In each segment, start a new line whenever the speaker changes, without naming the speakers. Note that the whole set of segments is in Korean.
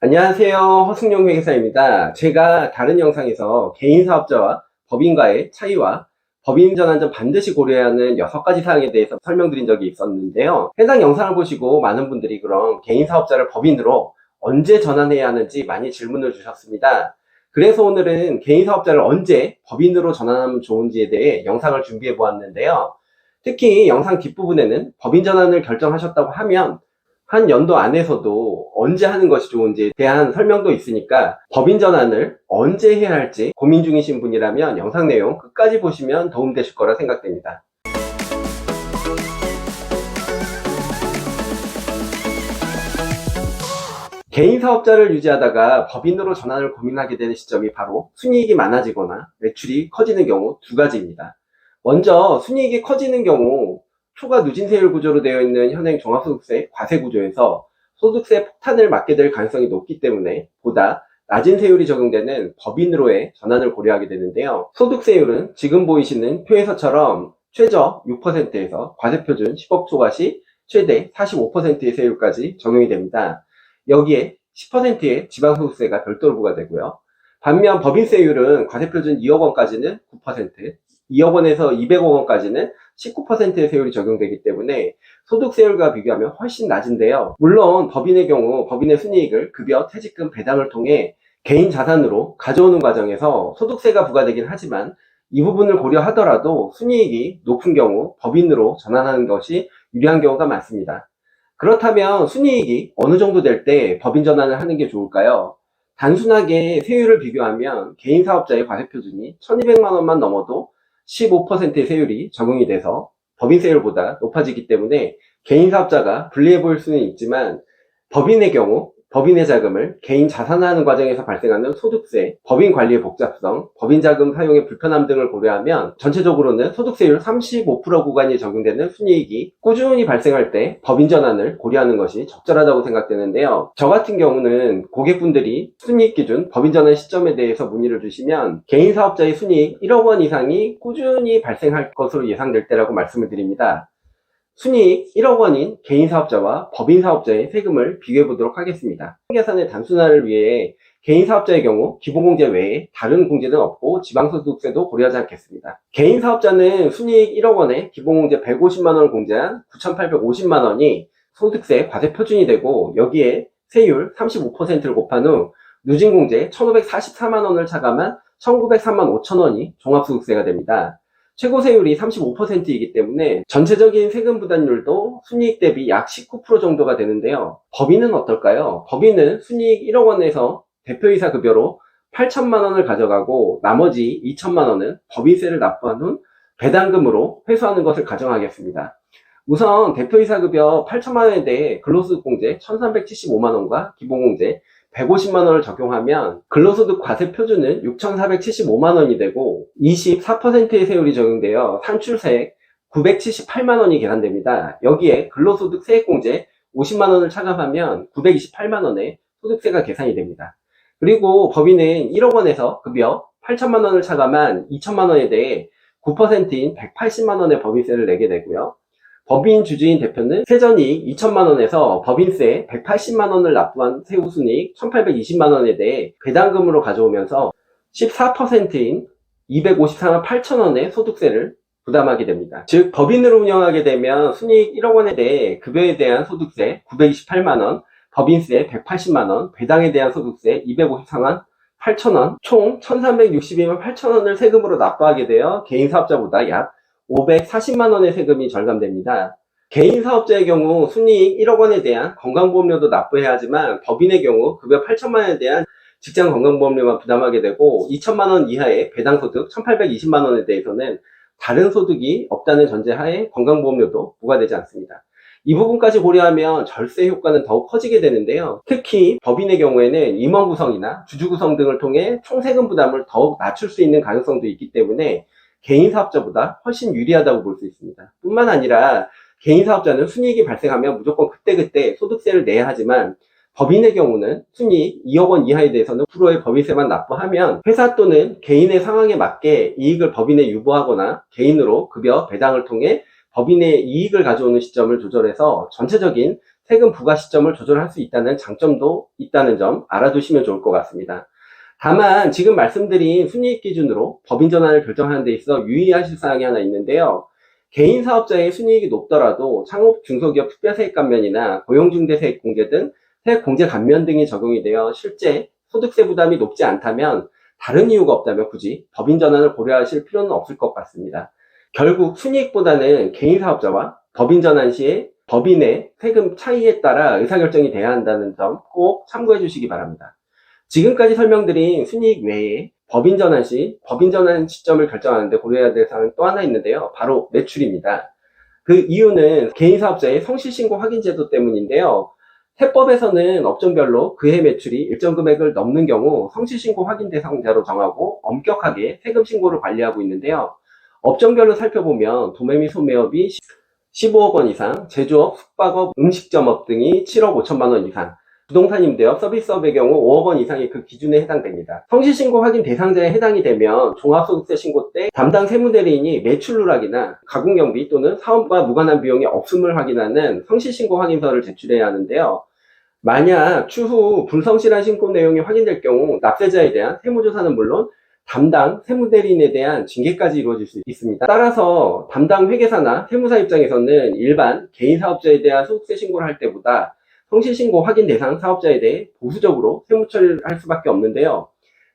안녕하세요. 허승용 회계사입니다. 제가 다른 영상에서 개인사업자와 법인과의 차이와 법인 전환 전 반드시 고려해야 하는 6가지 사항에 대해서 설명드린 적이 있었는데요. 해당 영상을 보시고 많은 분들이 그럼 개인사업자를 법인으로 언제 전환해야 하는지 많이 질문을 주셨습니다. 그래서 오늘은 개인사업자를 언제 법인으로 전환하면 좋은지에 대해 영상을 준비해 보았는데요. 특히 영상 뒷부분에는 법인 전환을 결정하셨다고 하면 한 연도 안에서도 언제 하는 것이 좋은지에 대한 설명도 있으니까 법인 전환을 언제 해야 할지 고민 중이신 분이라면 영상 내용 끝까지 보시면 도움되실 거라 생각됩니다. 개인 사업자를 유지하다가 법인으로 전환을 고민하게 되는 시점이 바로 순이익이 많아지거나 매출이 커지는 경우 두 가지입니다. 먼저 순이익이 커지는 경우 초과 누진세율 구조로 되어 있는 현행 종합소득세 과세 구조에서 소득세 폭탄을 맞게 될 가능성이 높기 때문에 보다 낮은 세율이 적용되는 법인으로의 전환을 고려하게 되는데요. 소득세율은 지금 보이시는 표에서처럼 최저 6%에서 과세표준 10억 초과 시 최대 45%의 세율까지 적용이 됩니다. 여기에 10%의 지방소득세가 별도로 부과되고요. 반면 법인세율은 과세표준 2억 원까지는 9%, 2억 원에서 200억 원까지는 19%의 세율이 적용되기 때문에 소득세율과 비교하면 훨씬 낮은데요. 물론 법인의 경우 법인의 순이익을 급여, 퇴직금, 배당을 통해 개인 자산으로 가져오는 과정에서 소득세가 부과되긴 하지만 이 부분을 고려하더라도 순이익이 높은 경우 법인으로 전환하는 것이 유리한 경우가 많습니다. 그렇다면 순이익이 어느 정도 될 때 법인 전환을 하는 게 좋을까요? 단순하게 세율을 비교하면 개인 사업자의 과세표준이 1200만 원만 넘어도 15%의 세율이 적용이 돼서 법인세율보다 높아지기 때문에 개인 사업자가 불리해 보일 수는 있지만 법인의 경우 법인의 자금을 개인 자산화하는 과정에서 발생하는 소득세, 법인 관리의 복잡성, 법인 자금 사용의 불편함 등을 고려하면 전체적으로는 소득세율 35% 구간이 적용되는 순이익이 꾸준히 발생할 때 법인 전환을 고려하는 것이 적절하다고 생각되는데요. 저 같은 경우는 고객분들이 순이익 기준 법인 전환 시점에 대해서 문의를 주시면 개인 사업자의 순이익 1억 원 이상이 꾸준히 발생할 것으로 예상될 때라고 말씀을 드립니다. 순이익 1억 원인 개인 사업자와 법인 사업자의 세금을 비교해 보도록 하겠습니다. 계산의 단순화를 위해 개인 사업자의 경우 기본공제 외에 다른 공제는 없고 지방소득세도 고려하지 않겠습니다. 개인 사업자는 순이익 1억 원에 기본공제 150만 원을 공제한 9,850만 원이 소득세 과세 표준이 되고 여기에 세율 35%를 곱한 후 누진공제 1,544만 원을 차감한 1,903만 5천 원이 종합소득세가 됩니다. 최고 세율이 35%이기 때문에 전체적인 세금 부담률도 순이익 대비 약 19% 정도가 되는데요. 법인은 어떨까요? 법인은 순이익 1억 원에서 대표이사 급여로 8천만 원을 가져가고 나머지 2천만 원은 법인세를 납부한 후 배당금으로 회수하는 것을 가정하겠습니다. 우선 대표이사 급여 8천만 원에 대해 근로소득공제 1,375만 원과 기본공제 150만 원을 적용하면 근로소득 과세 표준은 6,475만 원이 되고 24%의 세율이 적용되어 산출세액 978만 원이 계산됩니다. 여기에 근로소득 세액공제 50만 원을 차감하면 928만 원의 소득세가 계산이 됩니다. 그리고 법인은 1억 원에서 급여 8천만 원을 차감한 2천만 원에 대해 9%인 180만 원의 법인세를 내게 되고요. 법인 주주인 대표는 세전이익 2천만 원에서 법인세 180만 원을 납부한 세후순이익 1,820만 원에 대해 배당금으로 가져오면서 14%인 254만 8천 원의 소득세를 부담하게 됩니다. 즉 법인으로 운영하게 되면 순이익 1억 원에 대해 급여에 대한 소득세 928만 원, 법인세 180만 원, 배당에 대한 소득세 254만 8천 원, 총 1,362만 8천 원을 세금으로 납부하게 되어 개인 사업자보다 약 540만 원의 세금이 절감됩니다. 개인 사업자의 경우 순이익 1억 원에 대한 건강보험료도 납부해야 하지만 법인의 경우 급여 8천만 원에 대한 직장 건강보험료만 부담하게 되고 2천만 원 이하의 배당소득 1,820만 원에 대해서는 다른 소득이 없다는 전제하에 건강보험료도 부과되지 않습니다. 이 부분까지 고려하면 절세 효과는 더욱 커지게 되는데요. 특히 법인의 경우에는 임원 구성이나 주주 구성 등을 통해 총세금 부담을 더욱 낮출 수 있는 가능성도 있기 때문에 개인 사업자보다 훨씬 유리하다고 볼 수 있습니다. 뿐만 아니라 개인 사업자는 순이익이 발생하면 무조건 그때그때 소득세를 내야 하지만 법인의 경우는 순이익 2억 원 이하에 대해서는 9%의 법인세만 납부하면 회사 또는 개인의 상황에 맞게 이익을 법인에 유보하거나 개인으로 급여 배당을 통해 법인의 이익을 가져오는 시점을 조절해서 전체적인 세금 부과 시점을 조절할 수 있다는 장점도 있다는 점 알아두시면 좋을 것 같습니다. 다만 지금 말씀드린 순이익 기준으로 법인 전환을 결정하는 데 있어 유의하실 사항이 하나 있는데요. 개인 사업자의 순이익이 높더라도 창업 중소기업 특별세액 감면이나 고용중개세액 공제 등 세액 공제 감면 등이 적용이 되어 실제 소득세 부담이 높지 않다면, 다른 이유가 없다면 굳이 법인 전환을 고려하실 필요는 없을 것 같습니다. 결국 순이익보다는 개인 사업자와 법인 전환 시에 법인의 세금 차이에 따라 의사결정이 돼야 한다는 점 꼭 참고해 주시기 바랍니다. 지금까지 설명드린 순이익 외에 법인 전환 시 법인 전환 시점을 결정하는데 고려해야 될 사항이 또 하나 있는데요. 바로 매출입니다. 그 이유는 개인 사업자의 성실신고 확인 제도 때문인데요. 세법에서는 업종별로 그해 매출이 일정 금액을 넘는 경우 성실신고 확인 대상자로 정하고 엄격하게 세금 신고를 관리하고 있는데요. 업종별로 살펴보면 도매미 소매업이 15억 원 이상, 제조업, 숙박업, 음식점업 등이 7억 5천만 원 이상, 부동산 임대업, 서비스업의 경우 5억 원 이상이 그 기준에 해당됩니다. 성실신고 확인 대상자에 해당이 되면 종합소득세 신고 때 담당 세무대리인이 매출 누락이나 가공경비 또는 사업과 무관한 비용이 없음을 확인하는 성실신고 확인서를 제출해야 하는데요. 만약 추후 불성실한 신고 내용이 확인될 경우 납세자에 대한 세무조사는 물론 담당 세무대리인에 대한 징계까지 이루어질 수 있습니다. 따라서 담당 회계사나 세무사 입장에서는 일반 개인 사업자에 대한 소득세 신고를 할 때보다 성실신고 확인 대상 사업자에 대해 보수적으로 세무처리를 할 수밖에 없는데요.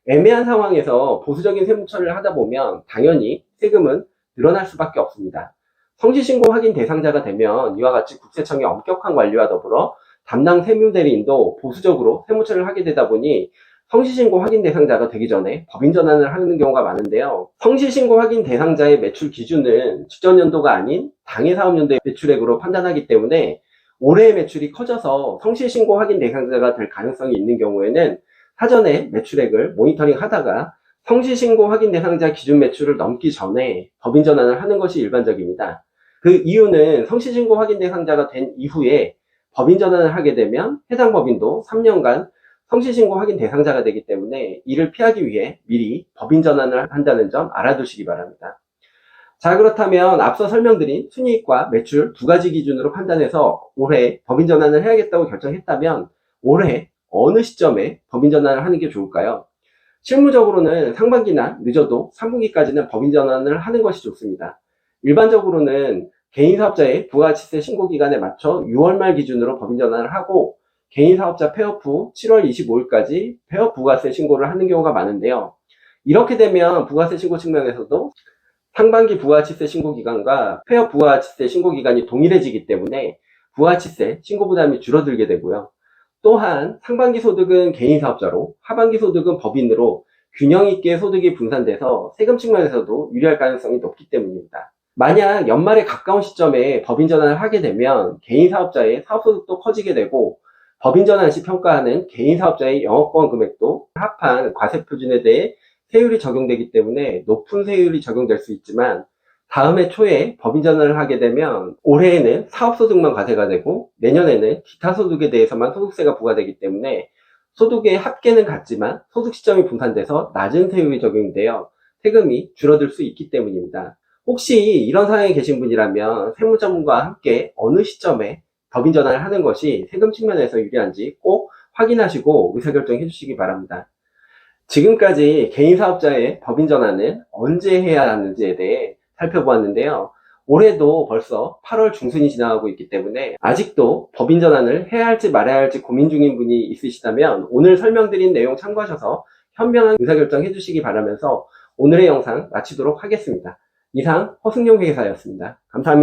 애매한 상황에서 보수적인 세무처리를 하다 보면 당연히 세금은 늘어날 수밖에 없습니다. 성실신고 확인 대상자가 되면 이와 같이 국세청의 엄격한 관리와 더불어 담당 세무대리인도 보수적으로 세무처리를 하게 되다 보니 성실신고 확인 대상자가 되기 전에 법인 전환을 하는 경우가 많은데요. 성실신고 확인 대상자의 매출 기준은 직전 연도가 아닌 당해 사업연도의 매출액으로 판단하기 때문에 올해의 매출이 커져서 성실신고 확인 대상자가 될 가능성이 있는 경우에는 사전에 매출액을 모니터링 하다가 성실신고 확인 대상자 기준 매출을 넘기 전에 법인 전환을 하는 것이 일반적입니다. 그 이유는 성실신고 확인 대상자가 된 이후에 법인 전환을 하게 되면 해당 법인도 3년간 성실신고 확인 대상자가 되기 때문에 이를 피하기 위해 미리 법인 전환을 한다는 점 알아두시기 바랍니다. 자, 그렇다면 앞서 설명드린 순이익과 매출 두 가지 기준으로 판단해서 올해 법인 전환을 해야겠다고 결정했다면 올해 어느 시점에 법인 전환을 하는 게 좋을까요? 실무적으로는 상반기나 늦어도 3분기까지는 법인 전환을 하는 것이 좋습니다. 일반적으로는 개인 사업자의 부가가치세 신고 기간에 맞춰 6월 말 기준으로 법인 전환을 하고 개인 사업자 폐업 후 7월 25일까지 폐업 부가세 신고를 하는 경우가 많은데요. 이렇게 되면 부가세 신고 측면에서도 상반기 부가가치세 신고 기간과 폐업 부가가치세 신고 기간이 동일해지기 때문에 부가가치세 신고 부담이 줄어들게 되고요. 또한 상반기 소득은 개인 사업자로 하반기 소득은 법인으로 균형 있게 소득이 분산돼서 세금 측면에서도 유리할 가능성이 높기 때문입니다. 만약 연말에 가까운 시점에 법인 전환을 하게 되면 개인 사업자의 사업소득도 커지게 되고 법인 전환 시 평가하는 개인 사업자의 영업권 금액도 합한 과세 표준에 대해 세율이 적용되기 때문에 높은 세율이 적용될 수 있지만 다음해 초에 법인 전환을 하게 되면 올해에는 사업소득만 과세가 되고 내년에는 기타 소득에 대해서만 소득세가 부과되기 때문에 소득의 합계는 같지만 소득 시점이 분산돼서 낮은 세율이 적용되어 세금이 줄어들 수 있기 때문입니다. 혹시 이런 상황에 계신 분이라면 세무전문가와 함께 어느 시점에 법인 전환을 하는 것이 세금 측면에서 유리한지 꼭 확인하시고 의사결정해 주시기 바랍니다. 지금까지 개인 사업자의 법인 전환은 언제 해야 하는지에 대해 살펴보았는데요. 올해도 벌써 8월 중순이 지나가고 있기 때문에 아직도 법인 전환을 해야 할지 말아야 할지 고민 중인 분이 있으시다면 오늘 설명드린 내용 참고하셔서 현명한 의사결정 해주시기 바라면서 오늘의 영상 마치도록 하겠습니다. 이상 허승용 회계사였습니다. 감사합니다.